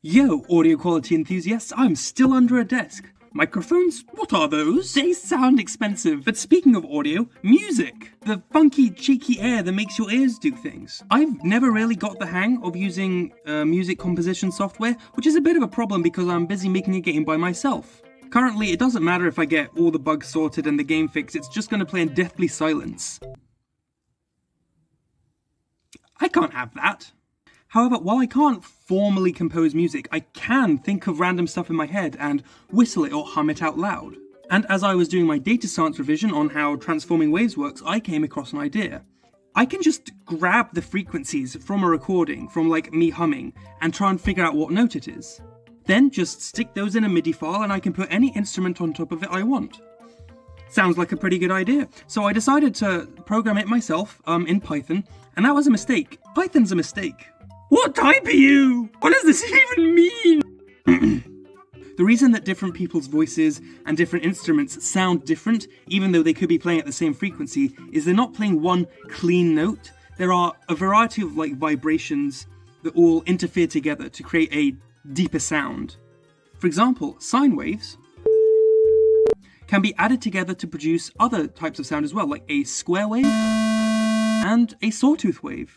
Yo, audio quality enthusiasts, I'm still under a desk. Microphones? What are those? They sound expensive. But speaking of audio, music! The funky, cheeky air that makes your ears do things. I've never really got the hang of using music composition software, which is a bit of a problem because I'm busy making a game by myself. Currently, it doesn't matter if I get all the bugs sorted and the game fixed, it's just going to play in deathly silence. I can't have that. However, while I can't formally compose music, I can think of random stuff in my head and whistle it or hum it out loud. And as I was doing my data science revision on how transforming waves works, I came across an idea. I can just grab the frequencies from a recording, from like me humming, and try and figure out what note it is. Then just stick those in a MIDI file and I can put any instrument on top of it I want. Sounds like a pretty good idea. So I decided to program it myself in Python, and that was a mistake. Python's a mistake. What type are you? What does this even mean? The reason that different people's voices and different instruments sound different, even though they could be playing at the same frequency, is they're not playing one clean note. There are a variety of vibrations that all interfere together to create a deeper sound. For example, sine waves can be added together to produce other types of sound as well, like a square wave and a sawtooth wave.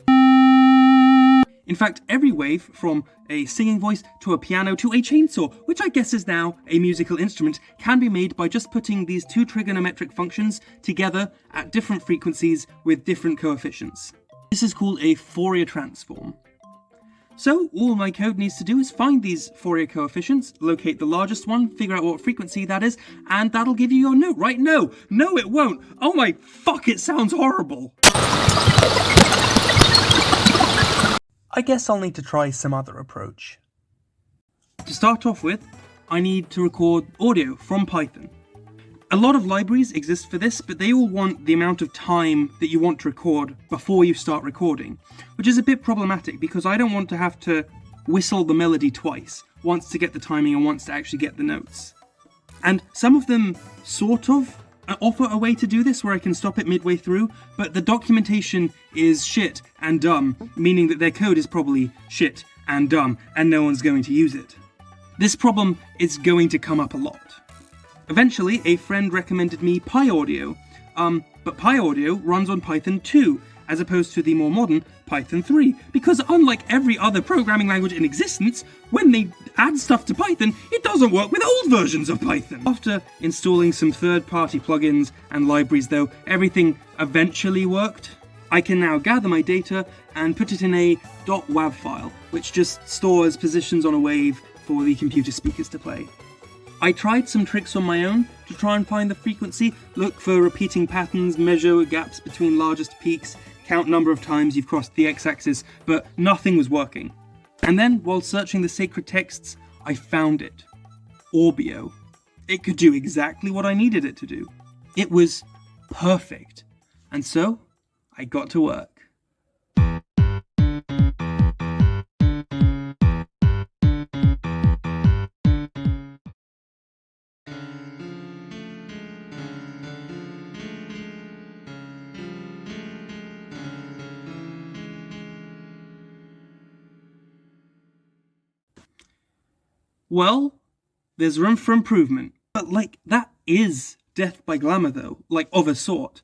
In fact, every wave, from a singing voice to a piano to a chainsaw, which I guess is now a musical instrument, can be made by just putting these two trigonometric functions together at different frequencies with different coefficients. This is called a Fourier transform. So all my code needs to do is find these Fourier coefficients, locate the largest one, figure out what frequency that is, and that'll give you your note, right? No, it won't. Oh my fuck, it sounds horrible. I guess I'll need to try some other approach. To start off with, I need to record audio from Python. A lot of libraries exist for this, but they all want the amount of time that you want to record before you start recording, which is a bit problematic because I don't want to have to whistle the melody twice, once to get the timing and once to actually get the notes. And some of them sort of offer a way to do this where I can stop it midway through, but the documentation is shit and dumb, meaning that their code is probably shit and dumb, and no one's going to use it. This problem is going to come up a lot. Eventually, a friend recommended me PyAudio, but PyAudio runs on Python 2, as opposed to the more modern Python 3, because unlike every other programming language in existence, when they add stuff to Python, it doesn't work with old versions of Python. After installing some third-party plugins and libraries though, everything eventually worked. I can now gather my data and put it in a .wav file, which just stores positions on a wave for the computer speakers to play. I tried some tricks on my own to try and find the frequency, look for repeating patterns, measure gaps between largest peaks, count number of times you've crossed the x-axis, but nothing was working. And then, while searching the sacred texts, I found it. Orbio. It could do exactly what I needed it to do. It was perfect. And so, I got to work. Well, there's room for improvement. But that is death by glamour though, of a sort.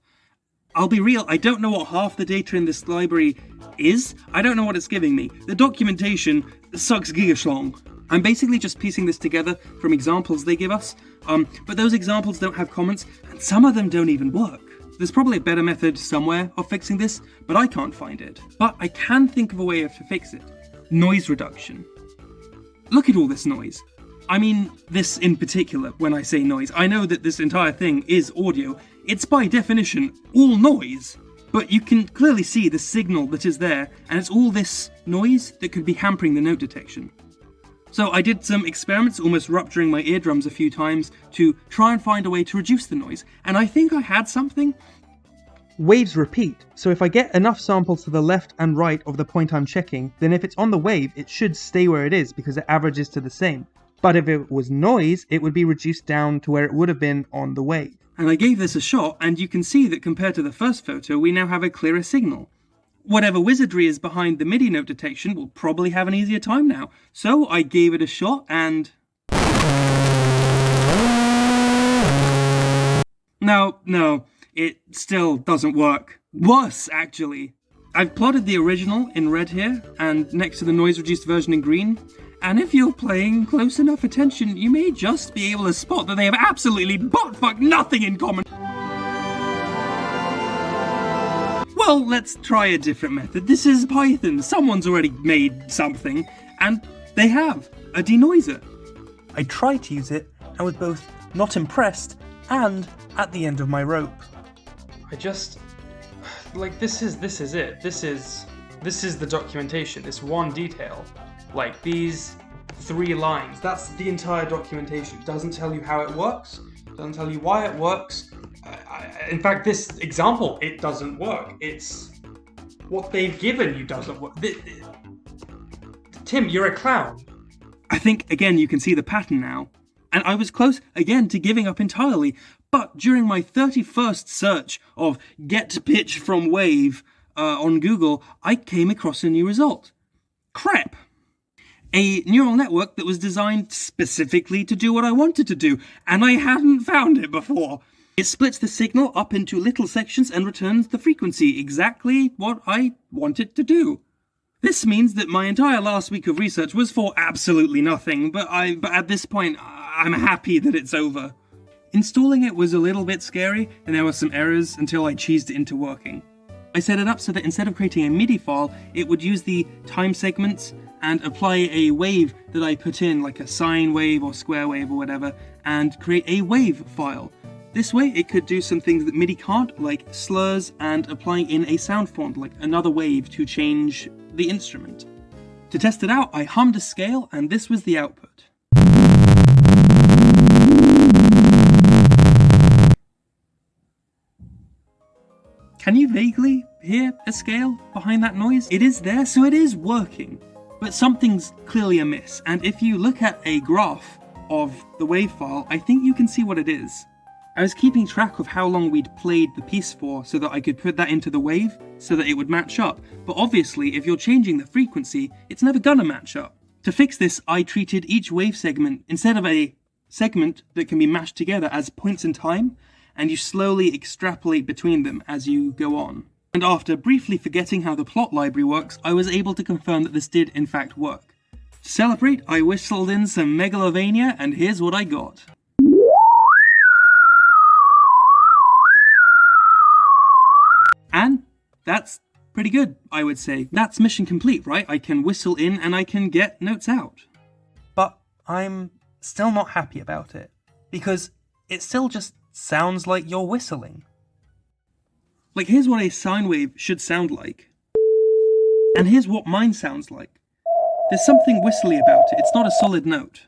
I'll be real, I don't know what half the data in this library is. I don't know what it's giving me. The documentation sucks gigaschlong. I'm basically just piecing this together from examples they give us, but those examples don't have comments, and some of them don't even work. There's probably a better method somewhere of fixing this, but I can't find it. But I can think of a way to fix it. Noise reduction. Look at all this noise. I mean, this in particular, when I say noise. I know that this entire thing is audio. It's by definition all noise. But you can clearly see the signal that is there, and it's all this noise that could be hampering the note detection. So I did some experiments, almost rupturing my eardrums a few times, to try and find a way to reduce the noise, and I think I had something. Waves repeat, so if I get enough samples to the left and right of the point I'm checking, then if it's on the wave, it should stay where it is because it averages to the same. But if it was noise, it would be reduced down to where it would have been on the wave. And I gave this a shot, and you can see that compared to the first photo, we now have a clearer signal. whatever wizardry is behind the MIDI note detection will probably have an easier time now. So I gave it a shot and... No, it still doesn't work. Worse, actually. I've plotted the original in red here, and next to the noise-reduced version in green, and if you're paying close enough attention, you may just be able to spot that they have absolutely butt-fuck nothing in common. Well, let's try a different method. This is Python. Someone's already made something, and they have a denoiser. I tried to use it, and was both not impressed and at the end of my rope. I just... like, this is it. This is the documentation. This one detail. Like, these 3 lines. That's the entire documentation. It doesn't tell you how it works. It doesn't tell you why it works. In fact, this example, it doesn't work. It's what they've given you doesn't work. Tim, you're a clown. I think, again, you can see the pattern now. And I was close, again, to giving up entirely. But during my 31st search of get pitch from wave on Google, I came across a new result. CREP. A neural network that was designed specifically to do what I wanted to do, and I hadn't found it before. It splits the signal up into little sections and returns the frequency, exactly what I want it to do. This means that my entire last week of research was for absolutely nothing, but at this point, I'm happy that it's over. Installing it was a little bit scary, and there were some errors until I cheesed it into working. I set it up so that instead of creating a MIDI file, it would use the time segments and apply a wave that I put in, like a sine wave or square wave or whatever, and create a wave file. This way it could do some things that MIDI can't, like slurs and applying in a sound font, like another wave to change the instrument. To test it out, I hummed a scale, and this was the output. Can you vaguely hear a scale behind that noise? It is there, so it is working. But something's clearly amiss, and if you look at a graph of the wave file, I think you can see what it is. I was keeping track of how long we'd played the piece for so that I could put that into the wave so that it would match up, but obviously if you're changing the frequency, it's never gonna match up. To fix this, I treated each wave segment, instead of a segment that can be mashed together, as points in time, and you slowly extrapolate between them as you go on. And after briefly forgetting how the plot library works, I was able to confirm that this did in fact work. To celebrate, I whistled in some Megalovania, and here's what I got. And that's pretty good, I would say. That's mission complete, right? I can whistle in and I can get notes out. But I'm still not happy about it, because it still just sounds like you're whistling. Like, here's what a sine wave should sound like. And here's what mine sounds like. There's something whistly about it. It's not a solid note.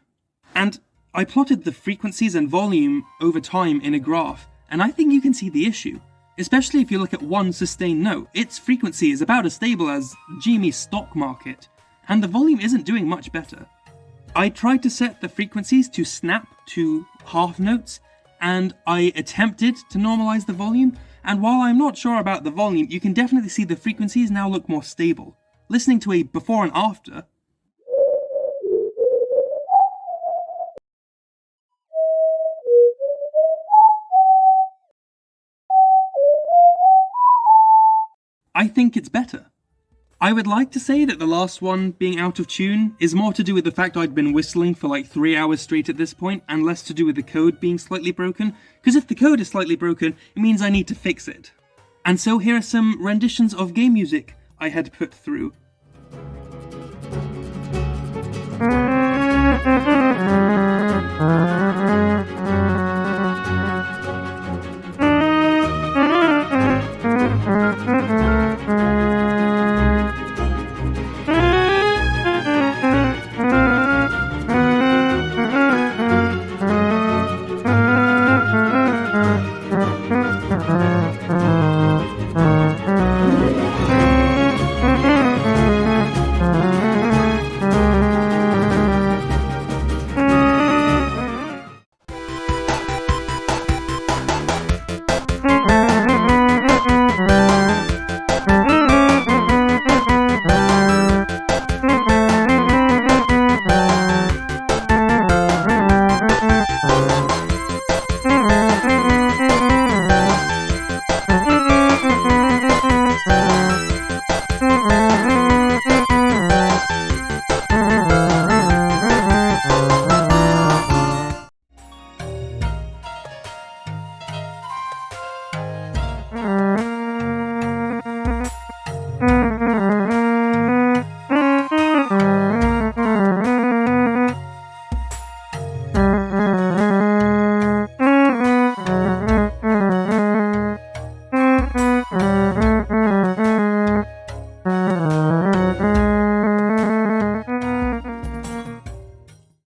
And I plotted the frequencies and volume over time in a graph, and I think you can see the issue. Especially if you look at one sustained note, its frequency is about as stable as Gme's stock market, and the volume isn't doing much better. I tried to set the frequencies to snap to half notes, and I attempted to normalize the volume, and while I'm not sure about the volume, you can definitely see the frequencies now look more stable. Listening to a before and after, I think it's better. I would like to say that the last one being out of tune is more to do with the fact I'd been whistling for like 3 hours straight at this point, and less to do with the code being slightly broken, because if the code is slightly broken, it means I need to fix it. And so here are some renditions of game music I had put through.